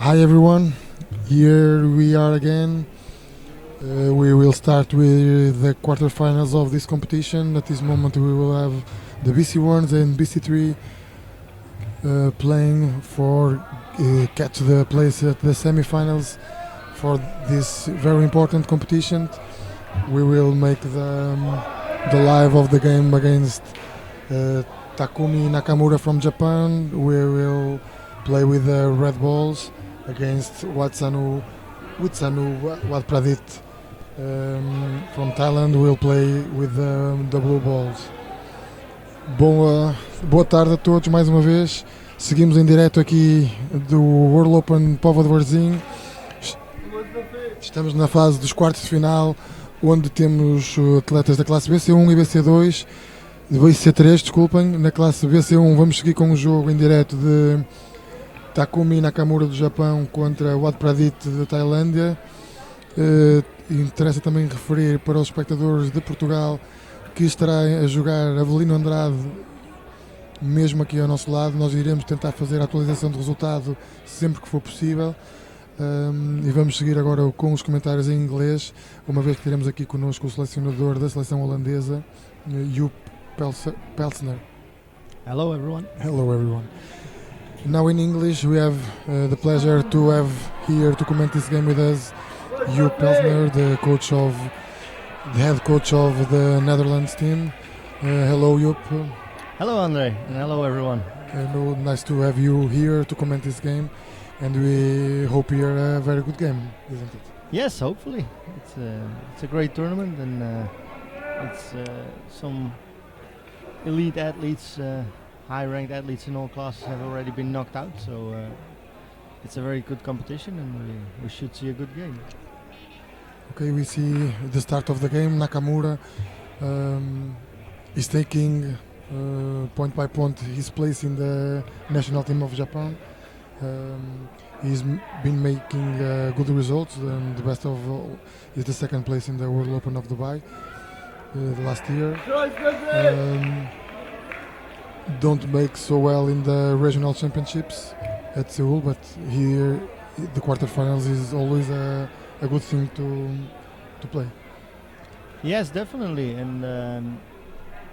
Hi everyone, here we are again. We will start with the quarterfinals of this competition. At this moment we will have the BC1s and BC3 playing for catch the place at the semifinals for this very important competition. We will make the live of the game against Takumi Nakamura from Japan. We will play with the red balls against Witsanu Huadpradi from Thailand. Will play with the blue balls. Boa tarde a todos mais uma vez. Seguimos em direto aqui do World Open Póvoa de Varzim. Estamos na fase dos quartos de final, onde temos atletas da classe BC1 e BC2, BC3, desculpem. Na classe BC1 vamos seguir com um jogo em direto de Takumi Nakamura do Japão contra Huadpradi da Tailândia. Interessa também referir para os espectadores de Portugal que estará a jogar Avelino Andrade mesmo aqui ao nosso lado. Nós iremos tentar fazer a atualização do resultado sempre que for possível. E vamos seguir agora com os comentários em inglês, uma vez que teremos aqui connosco o selecionador da seleção holandesa, Joep Pelsner. Hello everyone. Hello everyone. Now in English we have the pleasure to have here to comment this game with us Joep Pelsner, the head coach of the Netherlands team. Hello Joep. Hello Andre, and hello everyone. Nice to have you here to comment this game, and we hope you're a very good game, isn't it? Yes, hopefully. It's a great tournament, and it's some elite athletes, high-ranked athletes in all classes have already been knocked out, so it's a very good competition, and we should see a good game. Okay, we see the start of the game. Nakamura is taking point by point his place in the national team of Japan. He's been making good results, and the best of all is the second place in the World Open of Dubai last year. Don't make so well in the regional championships at Seoul, but here the quarterfinals is always a good thing to play. Yes, definitely, and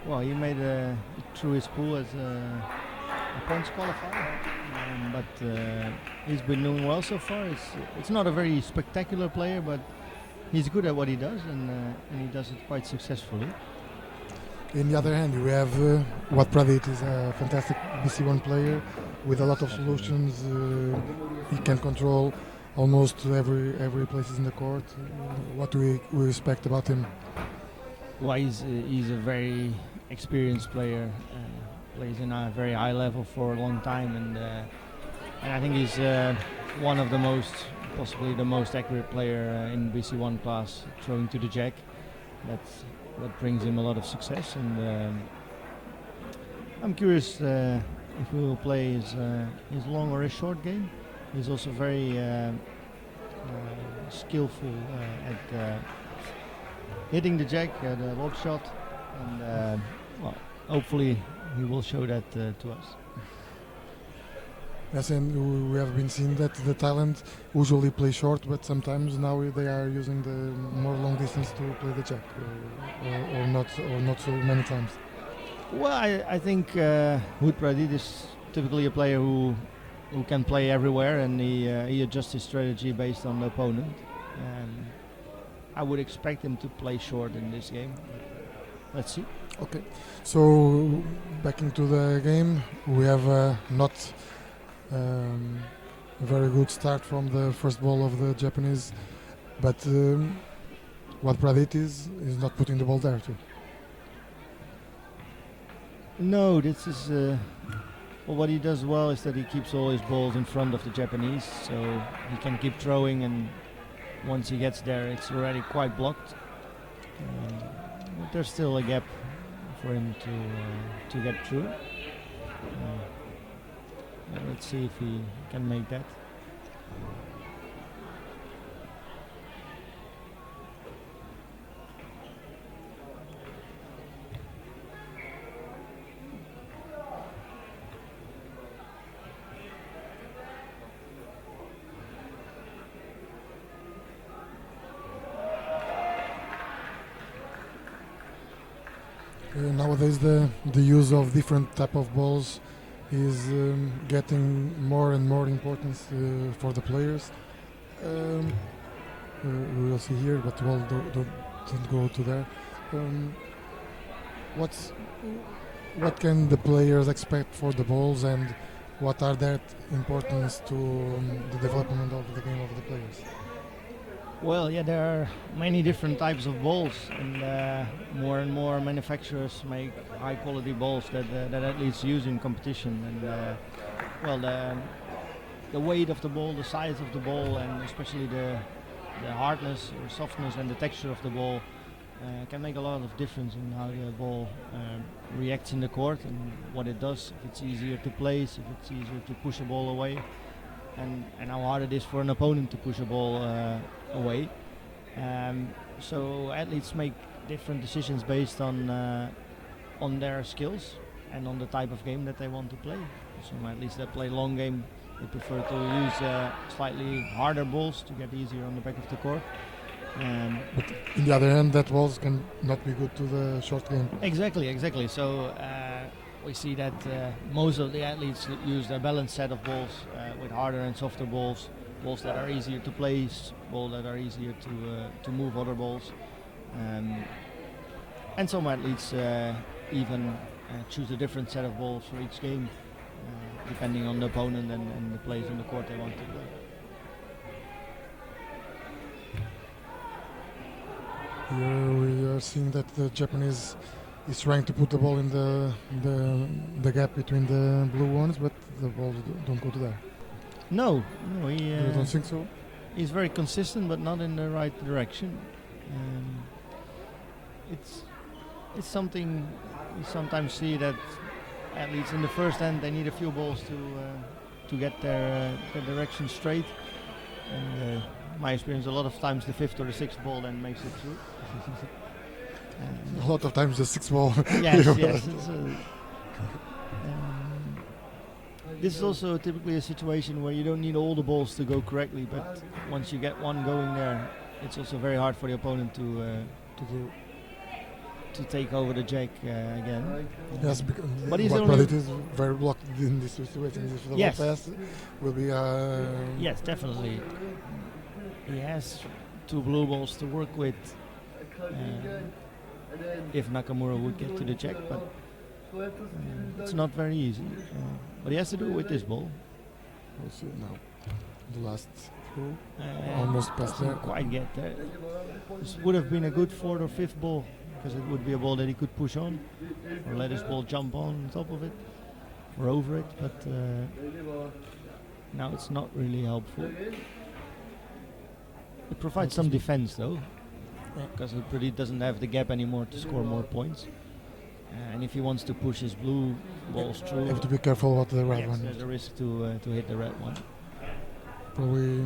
well, he made through his pool as a points qualifier, but he's been doing well so far. It's not a very spectacular player, but he's good at what he does, and he does it quite successfully. On the other hand, we have Huadpradi is a fantastic BC1 player with a lot of solutions. He can control almost every places in the court. What do we expect about him? Well, he's a very experienced player. Plays in a very high level for a long time, and I think he's one of the possibly the most accurate player in BC1 class, throwing to the jack. That brings him a lot of success, and I'm curious if we will play his long or his short game. He's also very skillful at hitting the jack, the lob shot, and well, hopefully he will show that to us. Yes, and we have been seeing that the Thailand usually play short, but sometimes now they are using the more long distance to play the jack, or not so many times. Well, I think Huadpradi is typically a player who can play everywhere, and he adjusts his strategy based on the opponent. I would expect him to play short in this game. Let's see. Okay, so back into the game, we have not a very good start from the first ball of the Japanese, but Huadpradi is not putting the ball there too. No, this is well, what he does well is that he keeps all his balls in front of the Japanese, so he can keep throwing, and once he gets there, it's already quite blocked. But there's still a gap for him to get through. Let's see if he can make that. nowadays the use of different type of balls is getting more and more importance for the players. We will see here, but well, don't go to there. What can the players expect for the balls, and what are their importance to the development of the game of the players? Well, yeah, there are many different types of balls, and more manufacturers make high-quality balls that athletes use in competition. And well, the weight of the ball, the size of the ball, and especially the hardness or softness and the texture of the ball can make a lot of difference in how the ball reacts in the court and what it does. If it's easier to place, if it's easier to push a ball away, and how hard it is for an opponent to push a ball away. So athletes make different decisions based on their skills and on the type of game that they want to play. Some athletes that play long game, they prefer to use slightly harder balls to get easier on the back of the court. But on the other hand, that balls can not be good to the short game. Exactly. So we see that most of the athletes use a balanced set of balls with harder and softer balls, balls that are easier to place, balls that are easier to move other balls. And some athletes even choose a different set of balls for each game, depending on the opponent and the place on the court they want to play. Here we are seeing that the Japanese is trying to put the ball in the gap between the blue ones, but the balls don't go to there. No, You don't think so? he's very consistent, but not in the right direction. It's something you sometimes see that athletes in the first end they need a few balls to get their direction straight. And my experience, a lot of times the fifth or the sixth ball then makes it through. A lot of times the sixth ball. Yes. This is also typically a situation where you don't need all the balls to go correctly, but once you get one going there, it's also very hard for the opponent to take over the jack again. Yes, but he's Huadpradi is very blocked in this situation. If the ball pass will be. Yes, definitely. He has two blue balls to work with if Nakamura would get to the jack, but it's not very easy. But he has to do it with this ball. We'll see now. The last throw. Almost past there. Quite get there. This would have been a good fourth or fifth ball, because it would be a ball that he could push on, or let his ball jump on top of it, or over it, but now it's not really helpful. It provides some defense though, because Huadpradi doesn't have the gap anymore to score more points. And if he wants to push his blue balls through, you have to be careful about the red one. There's a risk to hit the red one. Probably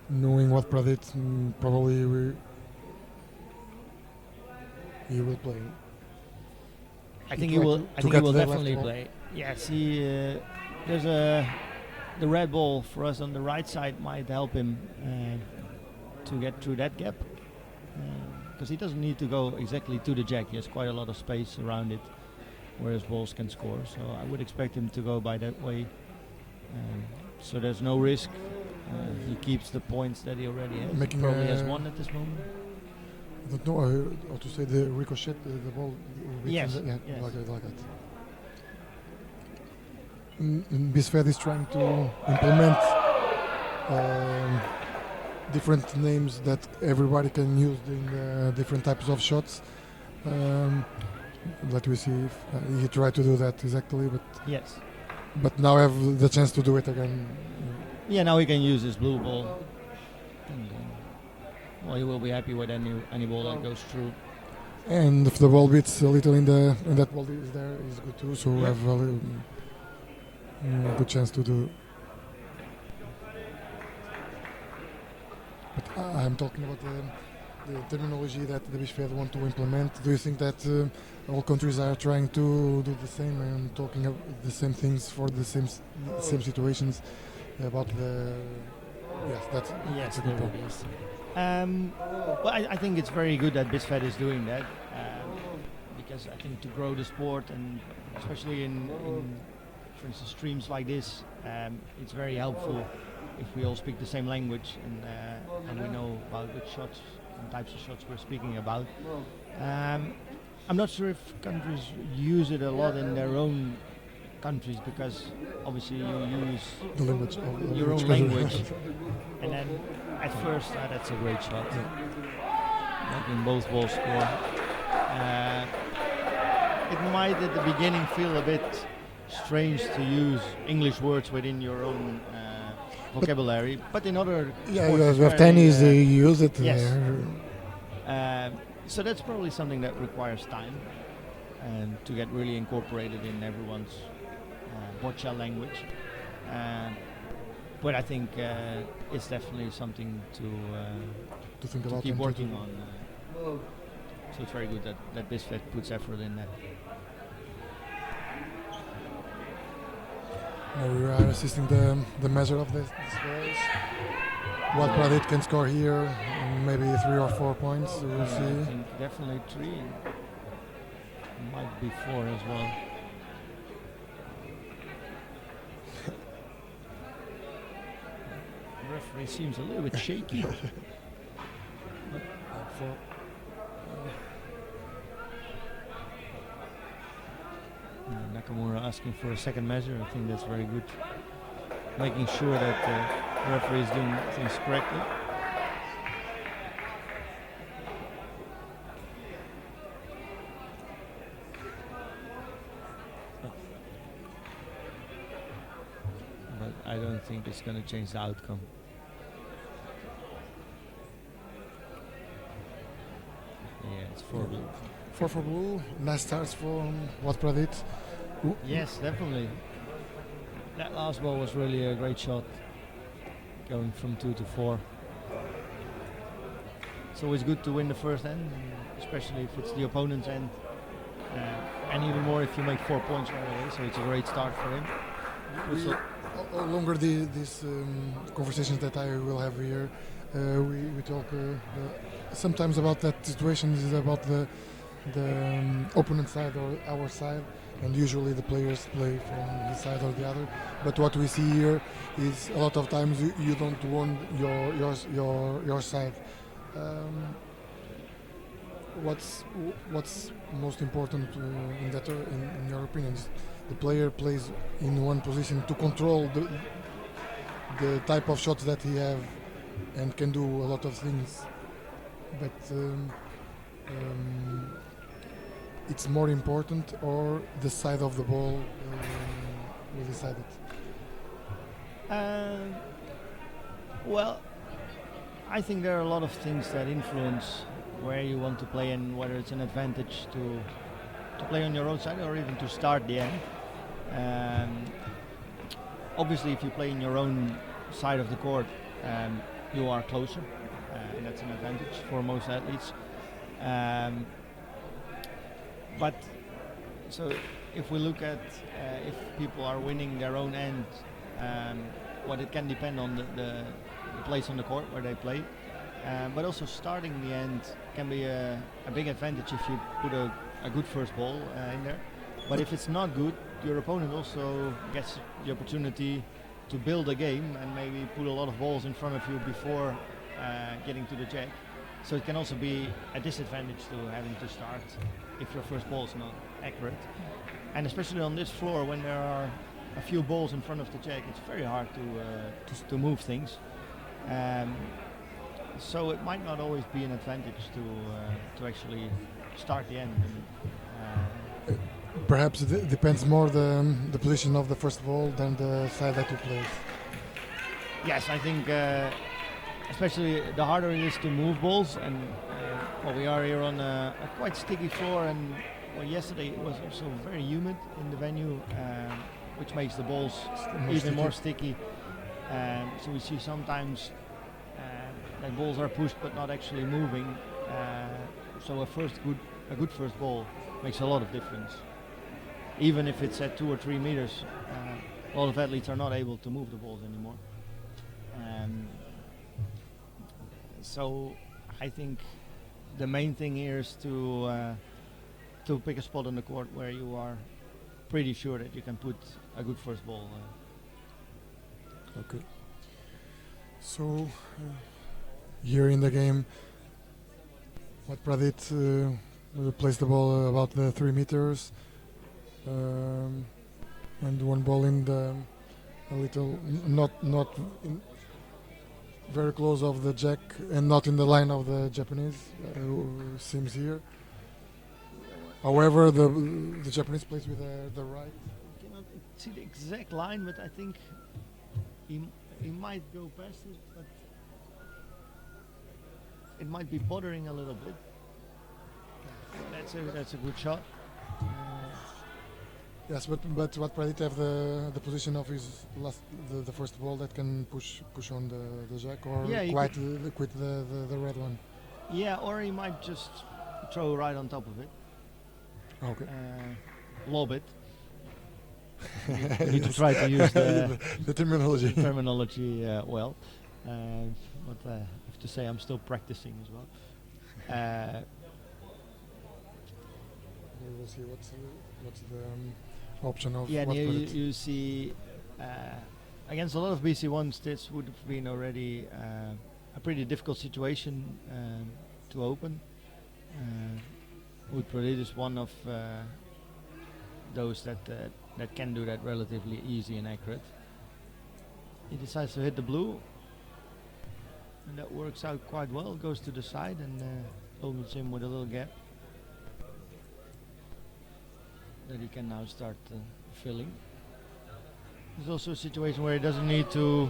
knowing what Pradit, probably he will play. I think he will. I think he will definitely play. Yes, there's the red ball for us on the right side might help him to get through that gap, because he doesn't need to go exactly to the jack. He has quite a lot of space around it where his balls can score. So I would expect him to go by that way. So there's no risk. He keeps the points that he already has. He probably has one at this moment. I don't know how to say the ricochet, the ball. Yes. Like that. BC1 is trying to implement different names that everybody can use in different types of shots. Let me see if he tried to do that exactly, but yes. But now I have the chance to do it again. Yeah, now he can use his blue ball. And, well, he will be happy with any ball that goes through. And if the ball beats a little in that ball is there, is good too. So we have a good chance to do. But I'm talking about the terminology that the BC1 want to implement. Do you think that all countries are trying to do the same and talking about the same things for the same situations about the? That's a good point. Well, I think it's very good that BC1 is doing that, because I think to grow the sport, and especially in for instance, streams like this, it's very helpful if we all speak the same language and we know about which shots and types of shots we're speaking about. I'm not sure if countries use it a lot in their own countries, because obviously you use The language your own language, and then at first that's a great shot, making both balls score. It might at the beginning feel a bit strange to use English words within your own vocabulary, but in other sports it's with very, tennis you use it. yes. So that's probably something that requires time and to get really incorporated in everyone's boccia language. But I think it's definitely something to think to about keep and working on. So it's very good that Bisvet puts effort in that. We are assisting the measure of the scores. Huadpradi can score here, maybe 3 or 4 points. We'll I see. think definitely 3, might be 4 as well. The referee seems a little bit shaky. Nakamura asking for a second measure. I think that's very good. Making sure that the referee is doing things correctly. But I don't think it's going to change the outcome. Yeah, it's 4 blue. 4 for blue. Nice starts for Huadpradi. Yes, definitely. That last ball was really a great shot, going from 2 to 4. It's always good to win the first end, especially if it's the opponent's end, and even more if you make 4 points right away. So it's a great start for him. Longer these conversations that I will have here, we talk sometimes about that situation is about the opponent side or our side, and usually the players play from this side or the other. But what we see here is a lot of times you don't want your side. What's most important in that in your opinion? The player plays in one position to control the type of shots that he have and can do a lot of things, but it's more important, or the side of the ball will decide it? Well, I think there are a lot of things that influence where you want to play and whether it's an advantage to play on your own side or even to start the end. Obviously, if you play in your own side of the court, you are closer, and that's an advantage for most athletes. But so if we look at if people are winning their own end, what it can depend on the place on the court where they play, but also starting the end can be a big advantage if you put a good first ball in there. But if it's not good, your opponent also gets the opportunity to build a game and maybe put a lot of balls in front of you before getting to the jack. So it can also be a disadvantage to having to start if your first ball is not accurate. And especially on this floor, when there are a few balls in front of the jack, it's very hard to move things. So it might not always be an advantage to actually start the end. Perhaps it depends more the position of the first ball than the side that you play. Yes, I think especially the harder it is to move balls, and well, we are here on a quite sticky floor, and well, yesterday it was also very humid in the venue, which makes the balls even more sticky. So we see sometimes that balls are pushed but not actually moving. So a good first ball makes a lot of difference. Even if it's at 2 or 3 meters, a lot of athletes are not able to move the balls anymore. So I think the main thing here is to to pick a spot on the court where you are pretty sure that you can put a good first ball. Okay. So here in the game, Huadpradi placed the ball about the 3 meters, and one ball in the a little not in very close of the jack and not in the line of the Japanese seems here. However, the Japanese plays with the right. I cannot see the exact line, but I think he might go past it, but it might be bothering a little bit. That's a good shot. Yes, but Huadpradi have the position of his the first ball that can push on the jack or quit the red one. Yeah, or he might just throw right on top of it. Okay. Lob it. You need to try to use the terminology. Well. But I have to say I'm still practicing as well. We will see what's the option of. Yeah, and here you see against a lot of BC1s, this would have been already a pretty difficult situation to open. Huadpradi is one of those that can do that relatively easy and accurate. He decides to hit the blue, and that works out quite well. Goes to the side and opens him with a little gap that he can now start filling. There's also a situation where he doesn't need to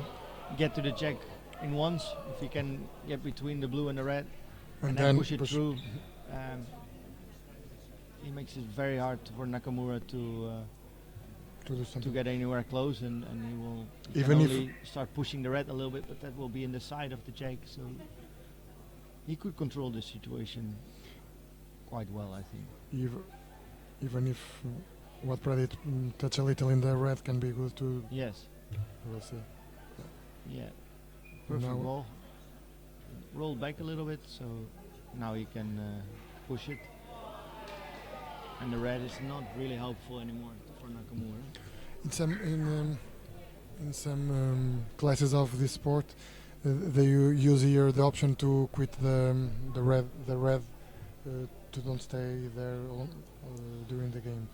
get to the jack in once. If he can get between the blue and the red and then push it through, he makes it very hard for Nakamura to get anywhere close, and he will only start pushing the red a little bit, but that will be in the side of the jack, so he could control the situation quite well, I think. Even if Huadpradi touch a little in the red can be good too. Yes. We'll see. Yeah. Perfect ball. Roll back a little bit, so now he can push it. And the red is not really helpful anymore for Nakamura. In some classes of this sport, they use here the option to quit the red to don't stay there during the game.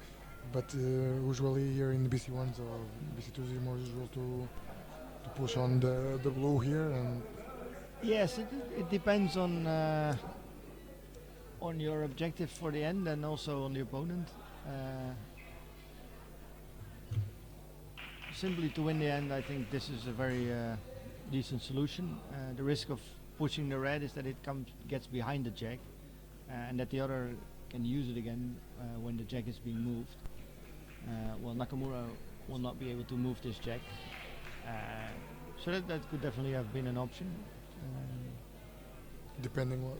But usually here in the BC1s or BC2s, it's more usual to push on the blue here. And yes, it depends on your objective for the end and also on the opponent. Simply to win the end, I think this is a very decent solution. The risk of pushing the red is that it gets behind the jack, and that the other can use it again when the jack is being moved. Well, Nakamura will not be able to move this jack, so that could definitely have been an option. Depending what.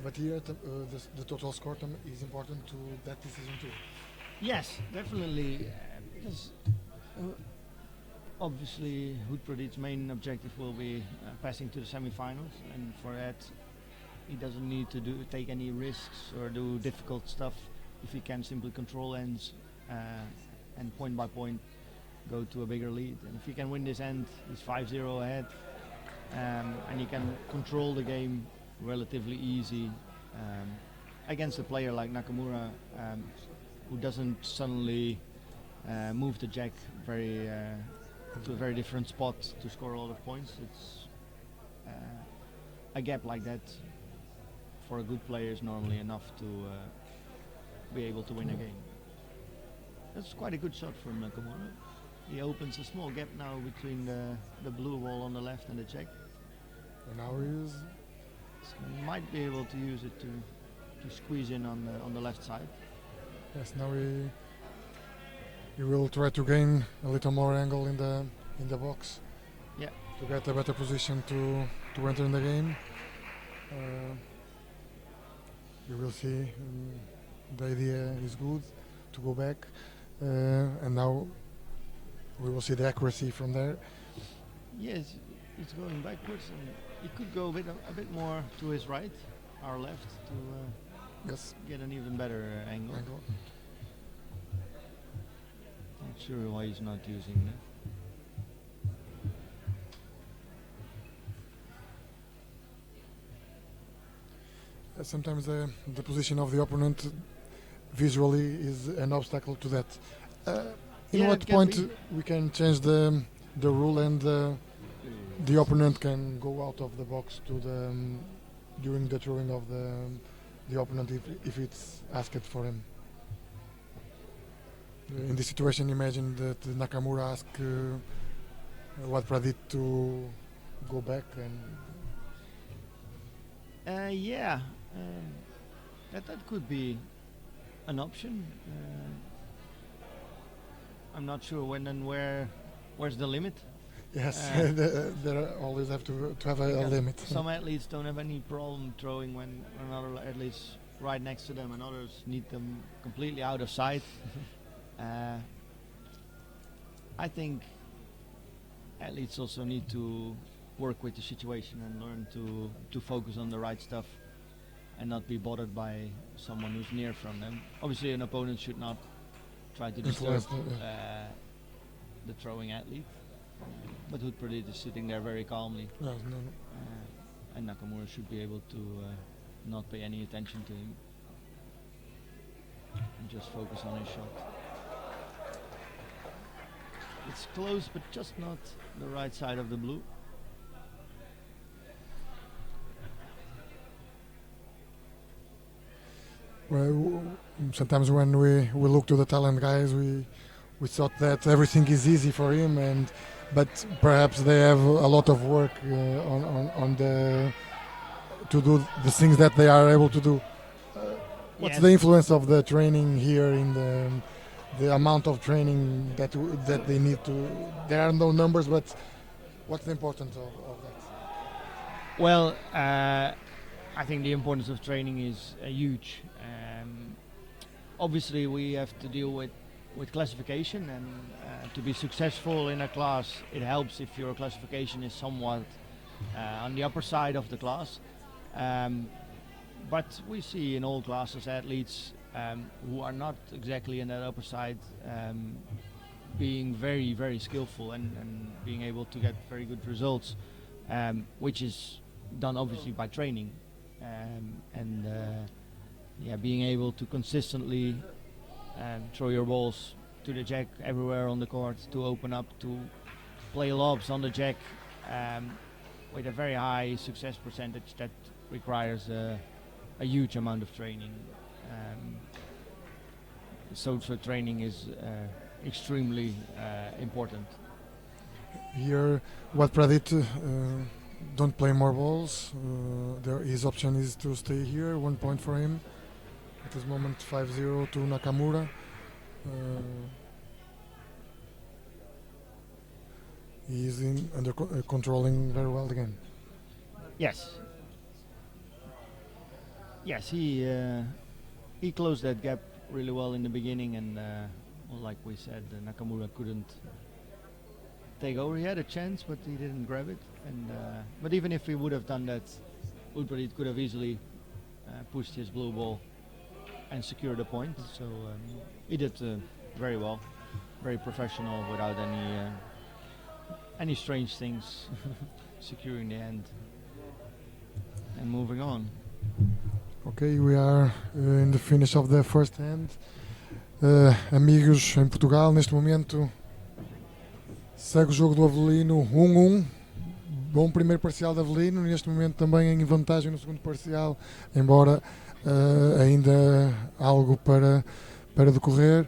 But here the total score is important to that decision too. Yes, definitely. Because obviously Huadpradi's main objective will be passing to the semi-finals, and for that he doesn't need to take any risks or do difficult stuff if he can simply control ends and point by point go to a bigger lead. And if he can win this end, he's 5-0 ahead, and he can control the game relatively easy against a player like Nakamura, who doesn't suddenly move the jack to a very different spot to score a lot of points. It's a gap like that for a good player is normally enough to be able to win a game. That's quite a good shot from Nakamura. He opens a small gap now between the blue wall on the left and the jack. And now he is. So he might be able to use it to squeeze in on the left side. Yes, now he will try to gain a little more angle in the box. Yeah. To get a better position to enter in the game. You will see the idea is good to go back, and now we will see the accuracy from there. Yes, it's going backwards, and it could go a bit more to his right, our left, Yes. get an even better angle. Not sure why he's not using that. Sometimes the position of the opponent visually is an obstacle to that. In Yeah, what it can point be. we can change the rule and the opponent can go out of the box to the during the throwing of the opponent if it's asked for him? In this situation, imagine that Nakamura asked Huadpradi to go back and Yeah, that could be an option. I'm not sure when and where's the limit. yes, there always have to have a Because limit. Some athletes don't have any problem throwing when another athlete's right next to them, and others need them completely out of sight. I think athletes also need to work with the situation and learn to focus on the right stuff and not be bothered by someone who's near from them. Obviously, an opponent should not try to disturb Influence the throwing athlete. But Huadpradi is sitting there very calmly, no. and Nakamura should be able to not pay any attention to him and just focus on his shot. It's close, but just not the right side of the blue. Well, sometimes when we look to the talent guys, we thought that everything is easy for him, but perhaps they have a lot of work on the to do the things that they are able to do. What's Yes. the influence of the training here in the amount of training that they need to? There are no numbers, but what's the importance of that? Well, I think the importance of training is huge. Obviously, we have to deal with classification, and to be successful in a class, it helps if your classification is somewhat on the upper side of the class. But we see in all classes athletes who are not exactly in that upper side being very, very skillful and being able to get very good results, which is done obviously by training. Being able to consistently throw your balls to the jack everywhere on the court, to open up, to play lobs on the jack with a very high success percentage, that requires a huge amount of training. So training is extremely important. Here, Huadpradi don't play more balls. His option is to stay here. 1 point for him. At this moment, 5-0 to Nakamura. He is controlling very well the game. Yes. Yes, he closed that gap really well in the beginning, and like we said, Nakamura couldn't take over. He had a chance, but he didn't grab it. And but even if he would have done that, Huadpradi could have easily pushed his blue ball and secured a point. So he did very well, very professional, without any strange things, securing the end and moving on. Ok, we are in the finish of the first hand. Amigos em Portugal, neste momento segue o jogo do Avelino 1-1. Bom primeiro parcial de Avelino, neste momento também em vantagem no segundo parcial, embora ainda algo para decorrer.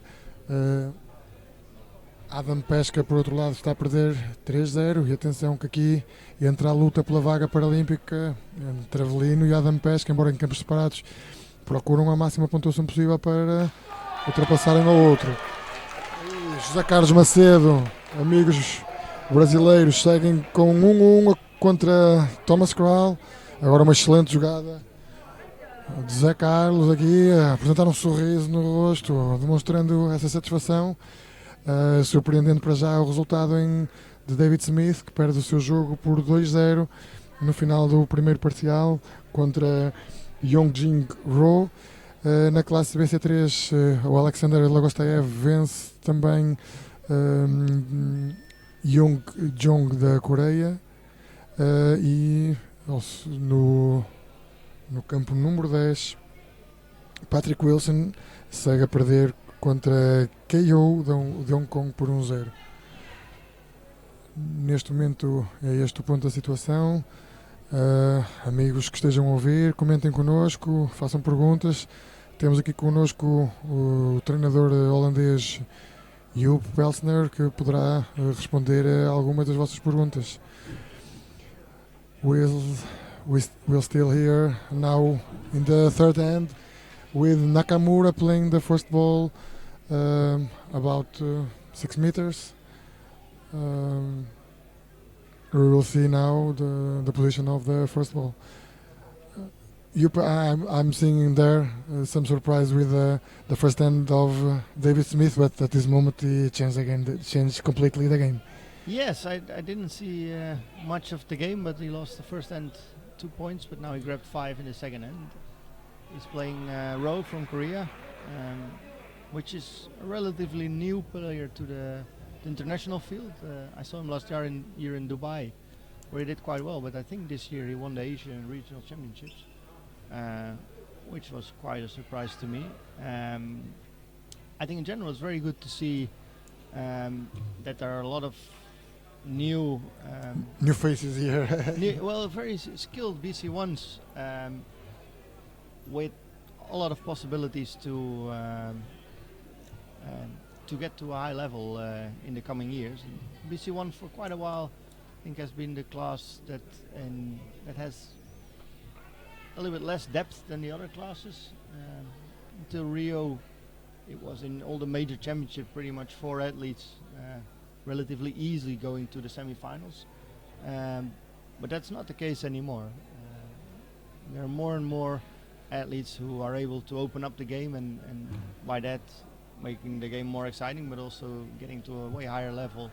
Adam Pesca, por outro lado, está a perder 3-0, e atenção que aqui entra a luta pela vaga paralímpica entre Avelino e Adam Pesca, embora em campos separados, procuram a máxima pontuação possível para ultrapassarem ao outro. José Carlos Macedo, amigos brasileiros, seguem com 1-1 contra Thomas Krall. Agora uma excelente jogada de José Carlos aqui a apresentar um sorriso no rosto, demonstrando essa satisfação. Surpreendendo para já o resultado de David Smith, que perde o seu jogo por 2-0 no final do primeiro parcial contra Yongjing Ro. Na classe BC3, o Alexander Lagostaev vence também Young Jong da Coreia. E no campo número 10, Patrick Wilson segue a perder contra KO de Hong Kong por 1-0. Neste momento é este o ponto da situação. Amigos que estejam a ouvir, comentem connosco, façam perguntas. Temos aqui connosco o treinador holandês Joop Pelsner, que poderá responder a algumas das vossas perguntas. We'll still here now in the third end with Nakamura playing the first ball about 6 meters. We will see now the position of the first ball. I'm seeing there some surprise with the first end of David Smith, but at this moment he changed completely the game. Yes, I didn't see much of the game, but he lost the first end 2 points, but now he grabbed 5 in the second end. He's playing Ro from Korea, which is a relatively new player to the international field. I saw him last year in Dubai, where he did quite well, but I think this year he won the Asian Regional Championships, which was quite a surprise to me. I think in general it's very good to see that there are a lot of new faces here. Very skilled BC1s with a lot of possibilities to get to a high level in the coming years. And BC1 for quite a while, I think, has been the class that has a little bit less depth than the other classes. Until Rio, it was in all the major championships pretty much 4 athletes relatively easily going to the semi-finals. But that's not the case anymore. There are more and more athletes who are able to open up the game and by that making the game more exciting, but also getting to a way higher level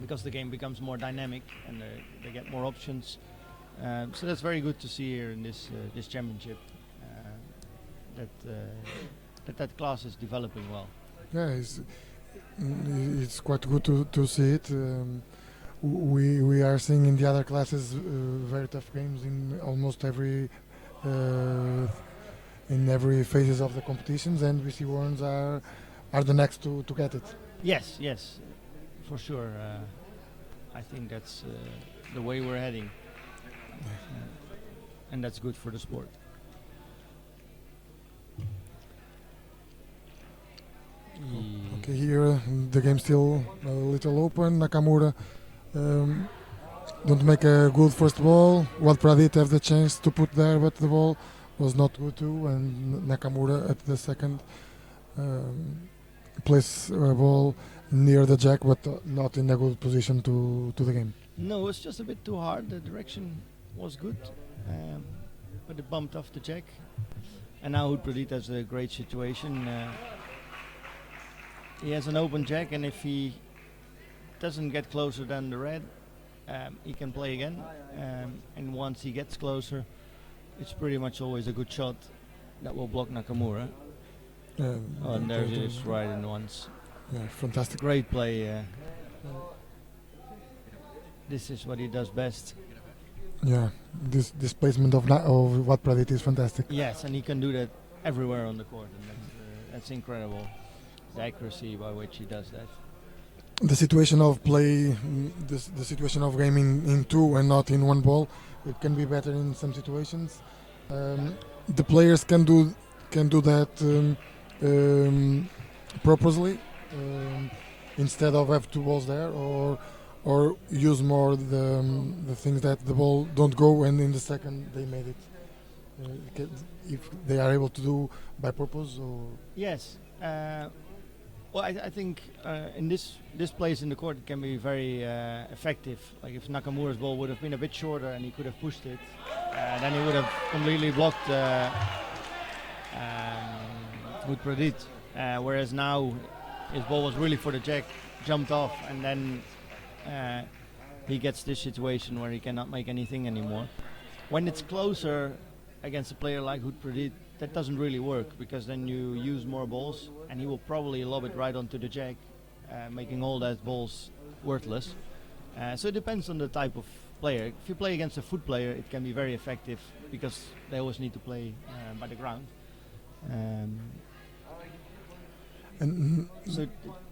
because the game becomes more dynamic and they get more options. So that's very good to see here in this championship that class is developing well. Yeah, it's quite good to see it. We are seeing in the other classes very tough games in almost every phases of the competitions, and BC1s are the next to get it. Yes, for sure. I think that's the way we're heading, and that's good for the sport. Okay, here the game's still a little open. Nakamura don't make a good first ball. Huadpradi have the chance to put there, but the ball was not good too. And Nakamura at the second place a ball near the jack, but not in a good position to the game. No, it was just a bit too hard. The direction was good, but it bumped off the jack. And now Huadpradi has a great situation. He has an open jack, and if he doesn't get closer than the red, he can play again. And once he gets closer, it's pretty much always a good shot that will block Nakamura. And there it is, right in once. Yeah, fantastic. Great play. This is what he does best. Yeah, this placement of Huadpradi is fantastic. Yes, and he can do that everywhere on the court, and that's incredible. The accuracy by which he does that. The situation of play, the situation of game in 2 and not in 1 ball, it can be better in some situations. The players can do that purposely instead of have 2 balls there, or use more the things that the ball don't go and in the second they made it. If they are able to do by purpose or yes. Well, I think in this place in the court it can be very effective. Like if Nakamura's ball would have been a bit shorter and he could have pushed it, then he would have completely blocked Huadpradi. Whereas now his ball was really for the jack, jumped off, and then he gets this situation where he cannot make anything anymore. When it's closer, against a player like Huadpradi, that doesn't really work, because then you use more balls and he will probably lob it right onto the jack, making all that balls worthless. So it depends on the type of player. If you play against a foot player, it can be very effective because they always need to play by the ground. And So it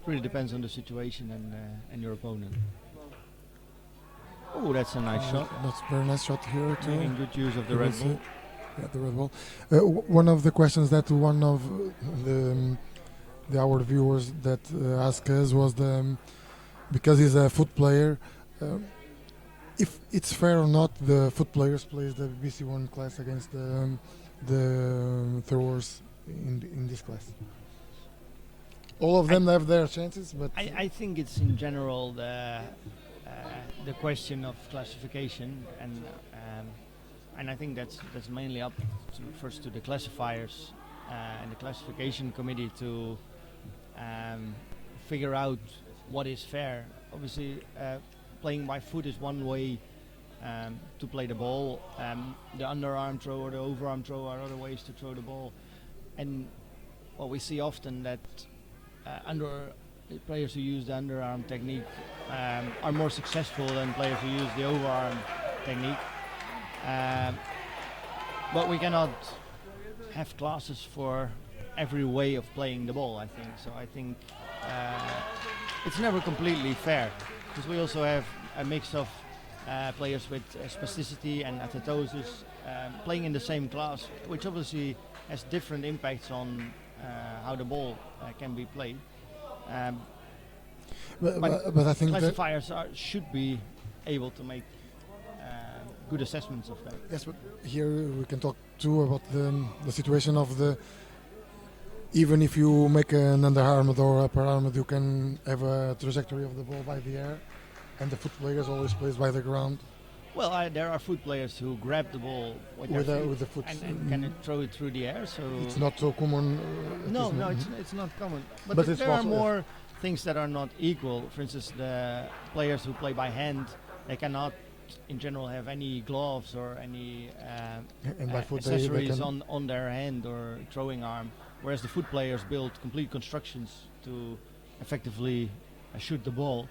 really depends on the situation and your opponent. Oh, that's a nice shot. that's a very nice shot here too. Making good use of the You will red ball. see. Yeah, the red ball. One of the questions that one of our viewers that asked us was because he's a foot player, if it's fair or not the foot players plays the BC1 class against the throwers in this class. All of them have their chances, but I think it's in general the question of classification, and I think that's mainly up first to the classifiers and the classification committee to figure out what is fair. Obviously, playing by foot is one way to play the ball. The underarm throw or the overarm throw are other ways to throw the ball, and what we see often that players who use the underarm technique are more successful than players who use the overarm technique. But we cannot have classes for every way of playing the ball, I think. So I think it's never completely fair, because we also have a mix of players with spasticity and athetosis playing in the same class, which obviously has different impacts on how the ball can be played. But I think that classifiers should be able to make good assessments of that. yes, but here we can talk too about the situation of the. Even if you make an underarmed or upper armed, you can have a trajectory of the ball by the air, and the foot players always plays by the ground. Well, there are foot players who grab the ball with the foot. and can throw it through the air. So It's not so common. no, it's not common. But But it's there are possible, more things that are not equal. For instance, the players who play by hand, they cannot, in general, have any gloves or any And by foot they accessories can. on their hand or throwing arm. Whereas the foot players build complete constructions to effectively shoot the ball.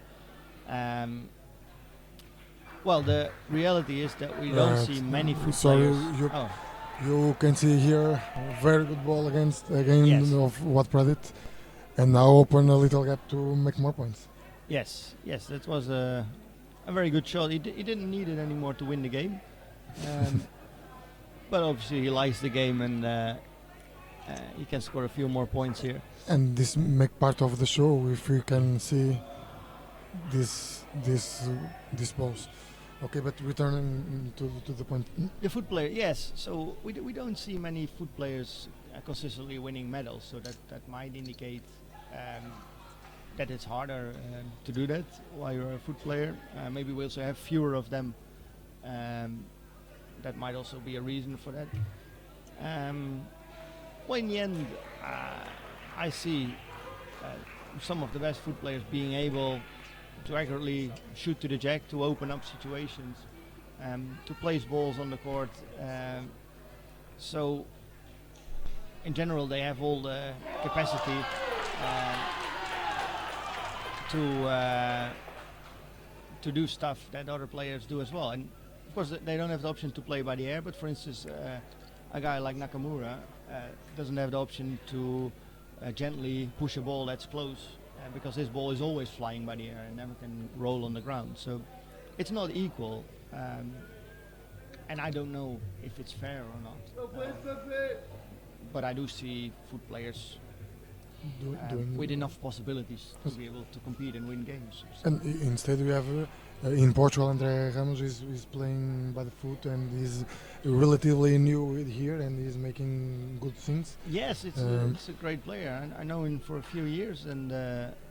Well, the reality is that we don't see many foot Sorry, players. you can see here a very good ball against Yes. of Huadpradi, and now open a little gap to make more points. Yes, that was a very good shot. He didn't need it anymore to win the game, but obviously he likes the game and he can score a few more points here. And this make part of the show if we can see this balls. Okay, but returning to the point. The foot player, yes. So we don't see many foot players consistently winning medals. So that might indicate that it's harder to do that while you're a foot player. Maybe we also have fewer of them. That might also be a reason for that. Well, in the end, I see some of the best foot players being able to accurately shoot to the jack, to open up situations, to place balls on the court. So, in general, they have all the capacity to do stuff that other players do as well. And of course, they don't have the option to play by the air. But for instance, a guy like Nakamura doesn't have the option to gently push a ball that's close. Because his ball is always flying by the air and never can roll on the ground. So it's not equal, and I don't know if it's fair or not. But I do see foot players with enough possibilities to be able to compete and win games. So And instead we have in Portugal, André Ramos is playing by the foot and he's relatively new here and he's making good things. yes, it's a great player. I know him for a few years and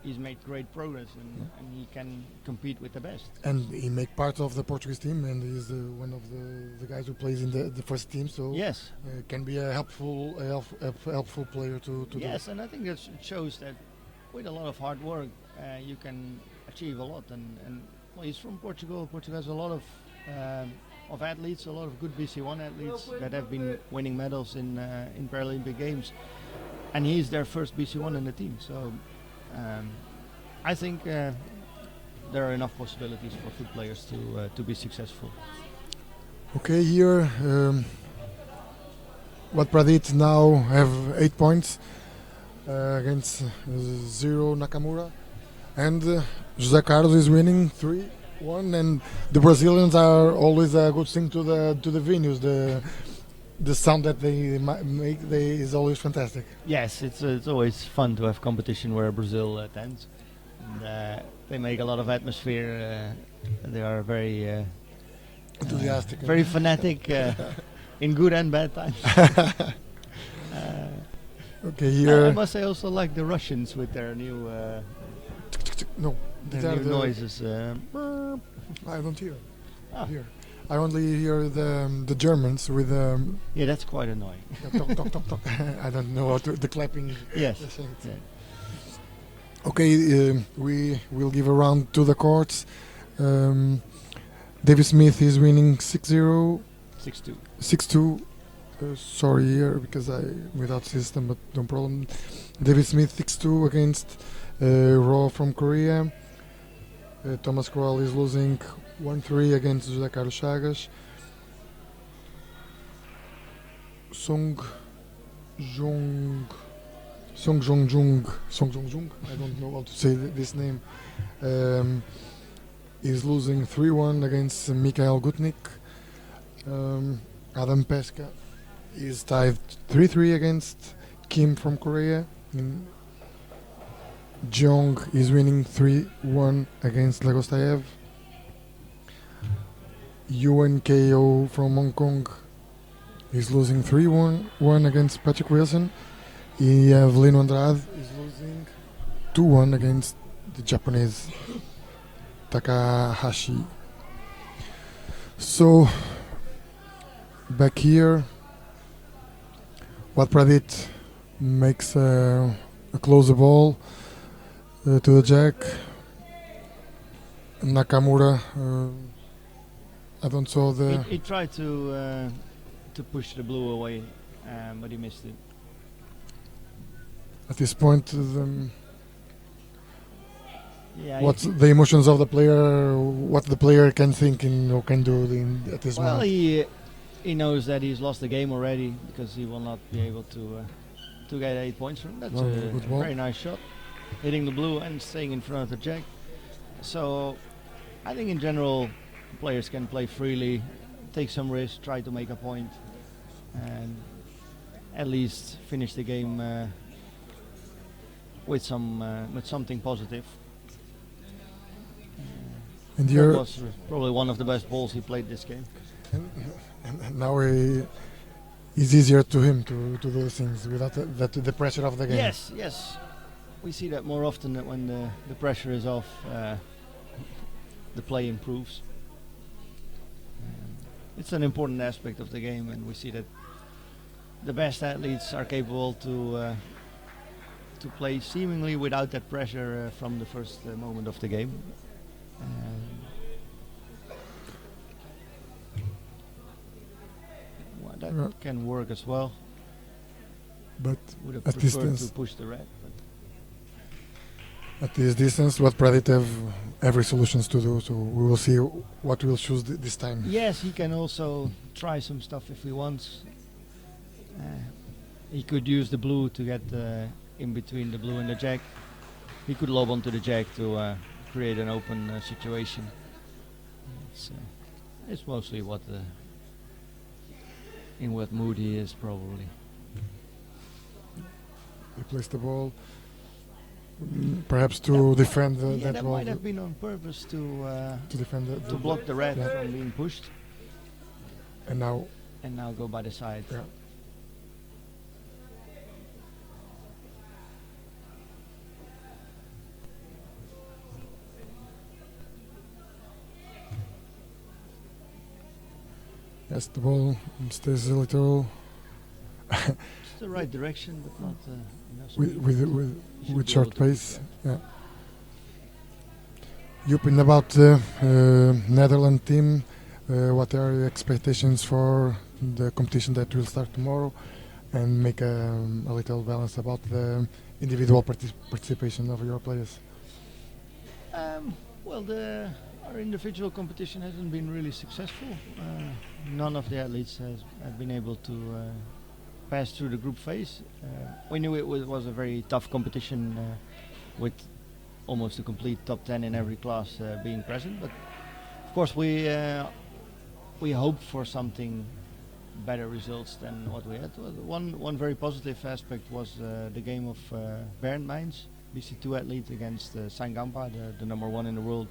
he's made great progress and he can compete with the best. And he make part of the Portuguese team and he's one of the guys who plays in the first team. So Yes. can be a helpful player to do. Yes, and I think it shows that with a lot of hard work, you can achieve a lot. And well, he's from Portugal. Portugal has a lot of of athletes, a lot of good BC1 athletes that have been winning medals in Paralympic Games, and he's their first BC1 in the team. So I think there are enough possibilities for foot players to be successful. Okay, here Huadpradi now have 8 points against 0 Nakamura, and José Carlos is winning 3-1, and the Brazilians are always a good thing to the venues. The sound that they make is always fantastic. Yes, it's always fun to have competition where Brazil attends. And, they make a lot of atmosphere. They are very Enthusiastic. very fanatic in good and bad times. Okay, I here. must say, I also like the Russians with their new No, these are the noises. I don't hear. Ah. Here. I only hear the Germans with Yeah, that's quite annoying. talk, talk, talk, talk. I don't know the clapping. Yes. the things. Yeah. Okay, we will give a round to the courts. David Smith is winning 6-0, 6-2. 6-2. Sorry here because I without system, but no problem. David Smith 6-2 against Raw from Korea. Thomas Kroll is losing 1-3 against José Carlos Chagas. Song Jong Jung, I don't know how to say this name, is losing 3-1 against Mikhail Gutnik. Adam Pesca is tied 3-3 against Kim from Korea. Jeong is winning 3-1 against Lagostayev. UNKO from Hong Kong is losing 3-1 against Patrick Wilson. Lino Andrade is losing 2-1 against the Japanese Takahashi. So back here, Huadpradi makes a closer ball to the jack. Nakamura, I don't saw the. He tried to push the blue away, but he missed it. At this point, Yeah. what's the emotions of the player? What the player can think or can do at this Well, moment? he knows that he's lost the game already because he will not be able to get 8 points from. That's Well, a good ball. very nice shot, hitting the blue and staying in front of the jack. So I think in general, players can play freely, take some risk, try to make a point, and at least finish the game with something positive. And That you're, was probably one of the best balls he played this game. and now it's easier to him to do those things without the pressure of the game. Yes. We see that more often that when the pressure is off, the play improves. It's an important aspect of the game, and we see that the best athletes are capable to play seemingly without that pressure from the first moment of the game. Well, that Yeah. can work as well. But Would have at preferred distance. to push the red. But at this distance, Huadpradi have every solutions to do. So we will see what we'll choose this time. yes, he can also try some stuff if he wants. He could use the blue to get in between the blue and the jack. He could lob onto the jack to create an open situation. It's mostly in what mood he is probably. He placed the ball, perhaps to defend Yeah, that that ball. might have been on purpose to defend to block the red yeah. from being pushed, And now, and now go by the side. yeah. Yes, the ball stays a little It's the right direction, but not enough with speed. with, He with, should with be short able to push pace. Yeah. Yup, in about the Netherlands team, what are your expectations for the competition that will start tomorrow, and make a little balance about the individual participation of your players. Well, our individual competition hasn't been really successful. None of the athletes have been able to pass through the group phase. We knew it was a very tough competition with almost a complete top 10 in every class being present. But of course, we hoped for something better results than what we had. One very positive aspect was the game of Bernd Meijns, BC2 athlete, against Sangampa, the number 1 in the world,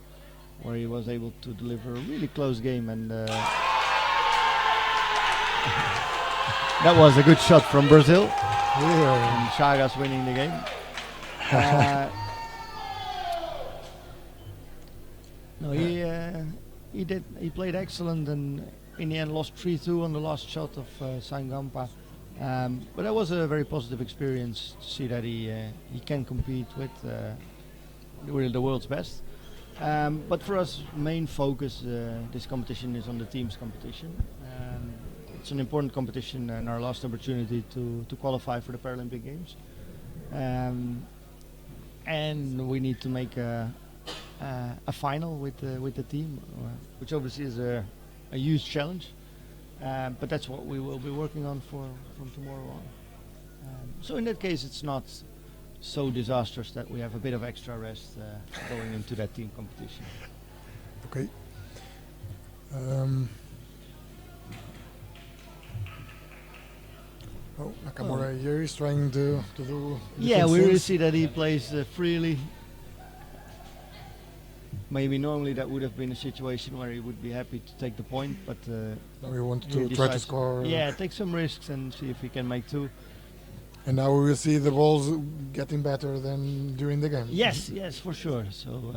where he was able to deliver a really close game, and that was a good shot from Brazil. Yeah. And Chagas winning the game. No, he played excellent, and in the end lost 3-2 on the last shot of Sangampa. But that was a very positive experience to see that he can compete with the world's best. But for us, main focus this competition is on the teams competition. It's an important competition and our last opportunity to qualify for the Paralympic Games. And we need to make a final with the team, which obviously is a huge challenge. But that's what we will be working on from tomorrow on. So in that case, it's not so disastrous that we have a bit of extra rest going into that team competition. Okay. Nakamura here is trying to do. Yeah, we really see that he plays freely. Maybe normally that would have been a situation where he would be happy to take the point, but we want he to try to decides, score. yeah, take some risks and see if he can make 2. And now we will see the balls getting better than during the game. Yes, for sure. So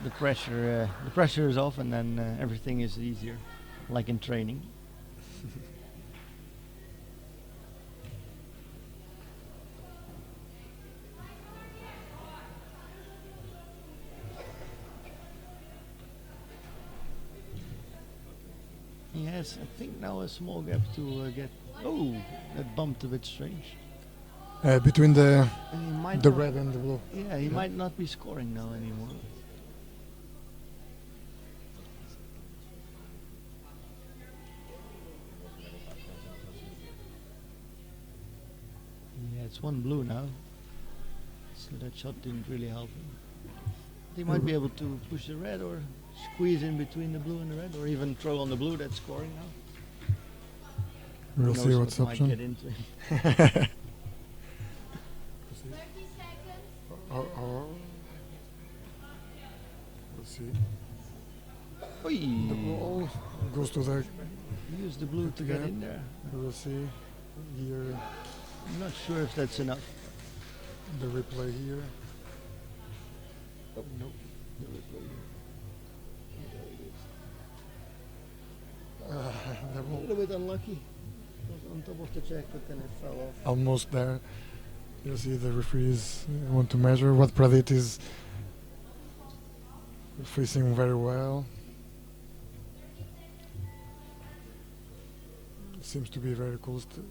the pressure is off, and then everything is easier, like in training. Yes, I think now a small gap to get. Oh, that bumped a bit strange. Between the And red and the blue. Yeah, he might not be scoring now anymore. Yeah, it's 1 blue now. So that shot didn't really help him. He might be able to push the red or squeeze in between the blue and the red, or even throw on the blue that's scoring now. We'll Who see knows what's what option. might get into him. 30 seconds. We'll see. The Oi! ball goes to the. Use the blue to get gap. in there. We will see here I'm not sure if that's enough. the replay here. Oh, nope. The replay. The A ball little bit unlucky. It was on top of the check, but then it fell off. almost there. You see the referees want to measure what Pradit is facing very well. Seems to be very close to.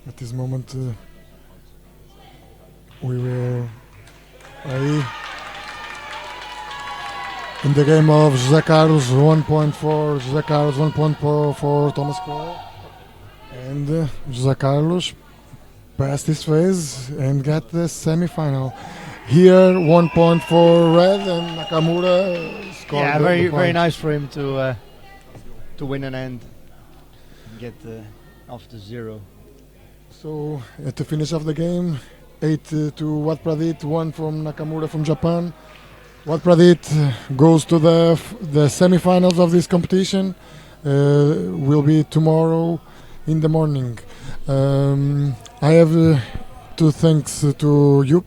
At this moment, we will play in the game of José Carlos, 1 point for José Carlos, 1 point for Thomas Kroll. And José Carlos passed this phase and got the semi-final. Here, 1 point for Red, and Nakamura scored. Yeah, the very point. nice for him to win an end and get off to 0. So at the finish of the game, 8 to Huadpradi, 1 from Nakamura from Japan. Huadpradi goes to the semi-finals of this competition. Will be tomorrow in the morning. I have to thanks to Yup.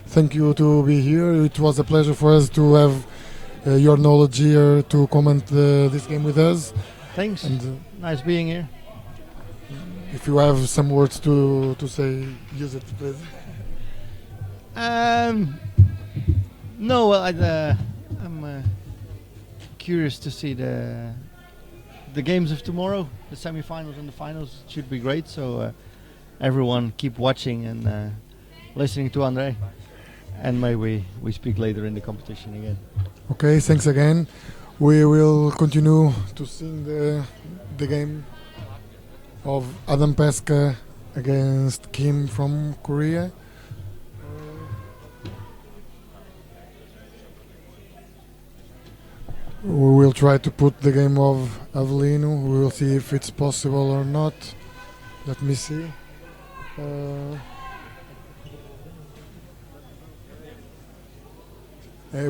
Thank you to be here. It was a pleasure for us to have your knowledge here to comment this game with us. Thanks. And Nice being here. if you have some words to say, use it, please. No, well, I'm curious to see the games of tomorrow. The semi-finals and the finals should be great. So everyone keep watching and listening to Andre, and maybe we speak later in the competition again. Okay, thanks again. We will continue to sing the game of Adam Pesca against Kim from Korea. We will try to put the game of Avelino. We will see if it's possible or not. Let me see. We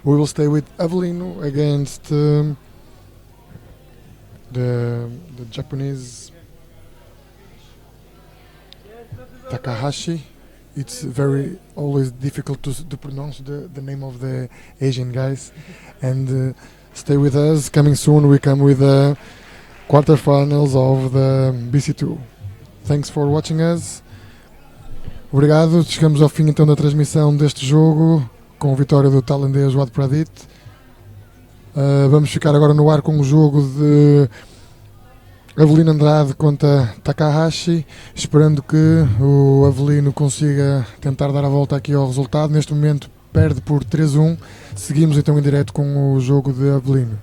will stay with Avelino against the Japanese Takahashi. It's very always difficult to pronounce the name of the Asian guys. And stay with us. Coming soon, we come with the quarterfinals of the BC2. Thanks for watching us. Obrigado. Chegamos ao fim então da transmissão deste jogo com a vitória do tailandês Huadpradi. Vamos ficar agora no ar com o jogo de Avelino Andrade contra Takahashi, esperando que o Avelino consiga tentar dar a volta aqui ao resultado. Neste momento perde por 3-1. Seguimos então em direto com o jogo de Avelino.